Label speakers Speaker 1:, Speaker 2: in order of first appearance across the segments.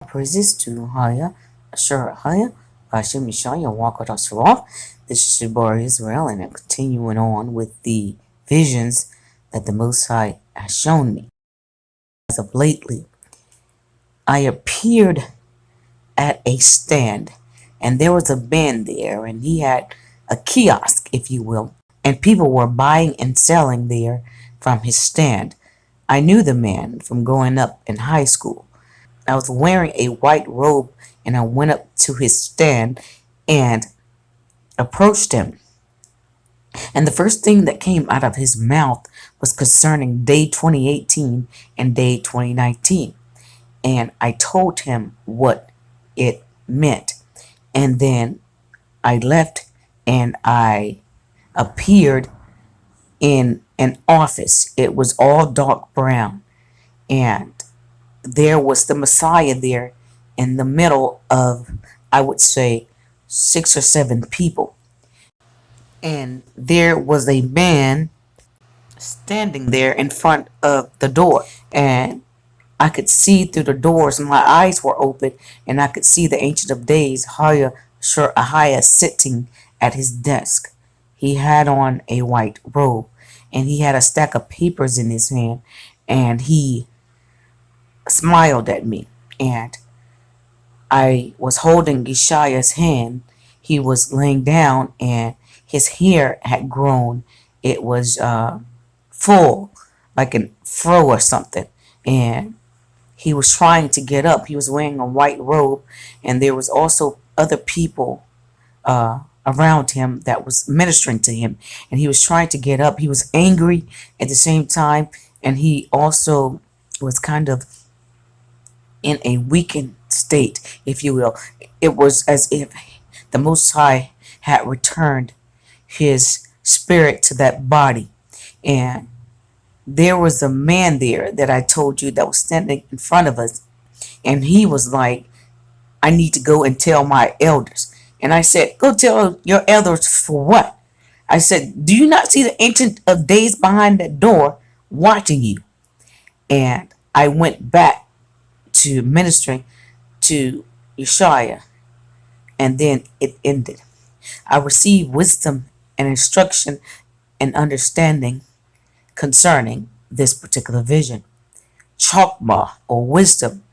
Speaker 1: Praises to Hayah, Hayah, Hashem Yeshaya, Walker.Sh. This is Shabar Israel, and I'm continuing on with the visions that the Most High has shown me. As of lately, I appeared at a stand, and there was a man there, and he had a kiosk, if you will, and people were buying and selling there from his stand. I knew the man from growing up in high school. I was wearing a white robe, and I went up to his stand and approached him. And the first thing that came out of his mouth was concerning day 2018 and day 2019. And I told him what it meant. And then I left and I appeared in an office. It was all dark brown. And there was the Messiah there in the middle of, I would say, 6 or 7 people. And there was a man standing there in front of the door. And I could see through the doors. My eyes were open, and I could see the Ancient of Days, Hayah, sitting at his desk. He had on a white robe, and he had a stack of papers in his hand, and he smiled at me, and I was holding Yeshaya's hand. He was laying down, and his hair had grown. It was full, like an fro or something, and he was trying to get up. He was wearing a white robe, and there was also other people around him that was ministering to him, and he was trying to get up. He was angry at the same time, and he also was kind of in a weakened state, if you will. It was as if the Most High had returned his spirit to that body. And there was a man there that I told you that was standing in front of us. And he was like, I need to go and tell my elders. And I said, go tell your elders for what? I said, do you not see the Ancient of Days behind that door watching you? And I went back to ministering to Yeshaya, and then it ended. I received wisdom and instruction and understanding concerning this particular vision. Chokmah, or wisdom,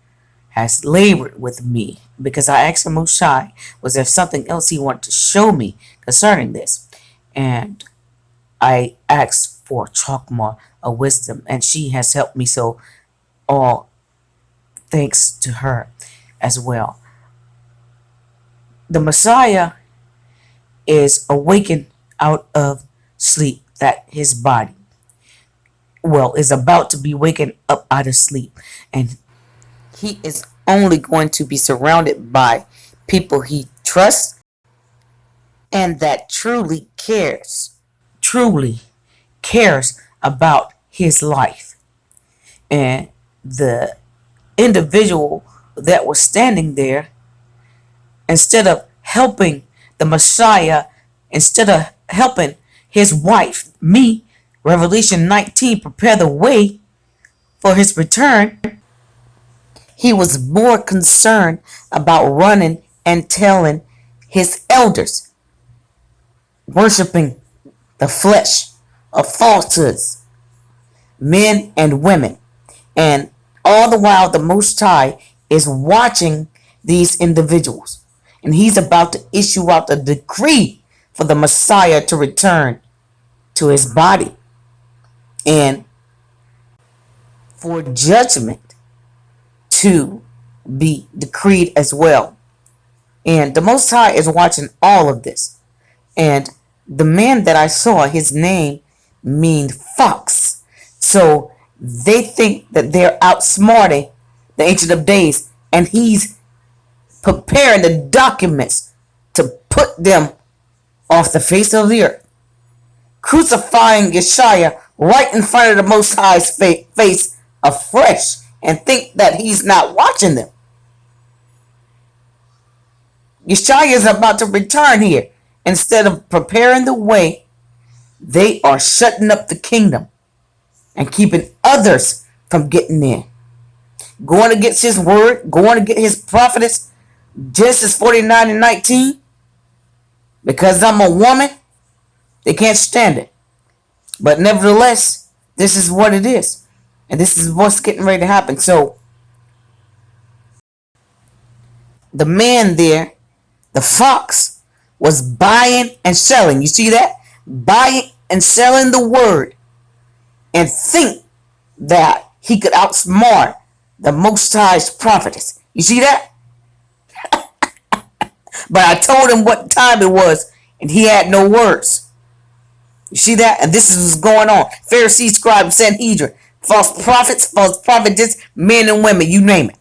Speaker 1: has labored with me because I asked him, Moshe, was there something else he wanted to show me concerning this? And I asked for Chokmah, a wisdom, and she has helped me, so all thanks to her as well. The Messiah is awakened out of sleep, that his body, is about to be wakened up out of sleep. And he is only going to be surrounded by people he trusts and that truly cares about his life. And the individual that was standing there, instead of helping the Messiah, instead of helping his wife, me, Revelation 19, prepare the way for his return, he was more concerned about running and telling his elders, worshiping the flesh of falsehoods, men and women. And all the while, the Most High is watching these individuals. And he's about to issue out the decree for the Messiah to return to his body. And for judgment to be decreed as well. And the Most High is watching all of this. And the man that I saw, his name means fox. So they think that they're outsmarting the Ancient of Days, and he's preparing the documents to put them off the face of the earth, crucifying Yeshaya right in front of the Most High's face afresh, and think that he's not watching them. Yeshaya is about to return here. Instead of preparing the way, they are shutting up the kingdom and keeping others from getting in. going against his word, going against his prophetess, Genesis 49:19, because I'm a woman, they can't stand it. But nevertheless, this is what it is. And this is what's getting ready to happen. So, the man there, the fox, was buying and selling. You see that? Buying and selling the word, and think that he could outsmart the Most High's prophetess. You see that? But I told him what time it was, and he had no words. You see that? And this is what's going on. Pharisees, scribes, Sanhedrin, false prophets, false prophetess, men and women, you name it.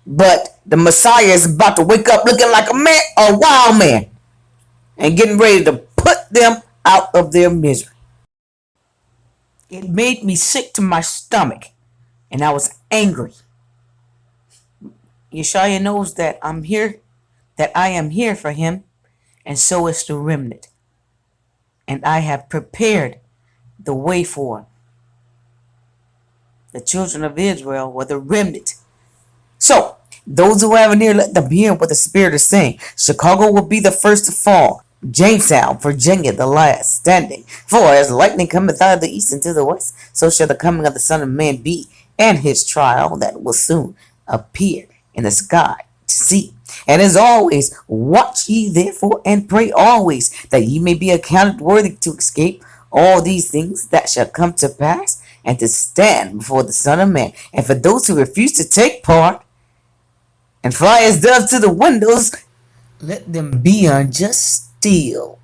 Speaker 1: But the Messiah is about to wake up looking like a wild man, and getting ready to put them out of their misery. It made me sick to my stomach, and I was angry. Yeshua knows that I'm here, that I am here for him, and so is the remnant. And I have prepared the way for him. The children of Israel were the remnant. So, those who have an ear, let them hear what the Spirit is saying. Chicago will be the first to fall. Jamestown, Virginia, the last standing. For as lightning cometh out of the east into the west, so shall the coming of the Son of Man be, and his trial that will soon appear in the sky to see. And as always, watch ye therefore and pray always, that ye may be accounted worthy to escape all these things that shall come to pass, and to stand before the Son of Man. And for those who refuse to take part, and fly as doves to the windows, let them be unjust still.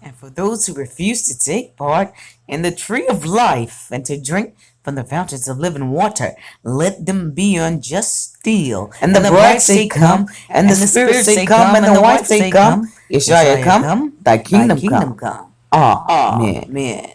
Speaker 1: And for those who refuse to take part in the tree of life, and to drink from the fountains of living water, let them be unjust still. And the bride say, come, and the Spirit say, come, and the wife say, come. Yeshua, come, thy kingdom come. Amen.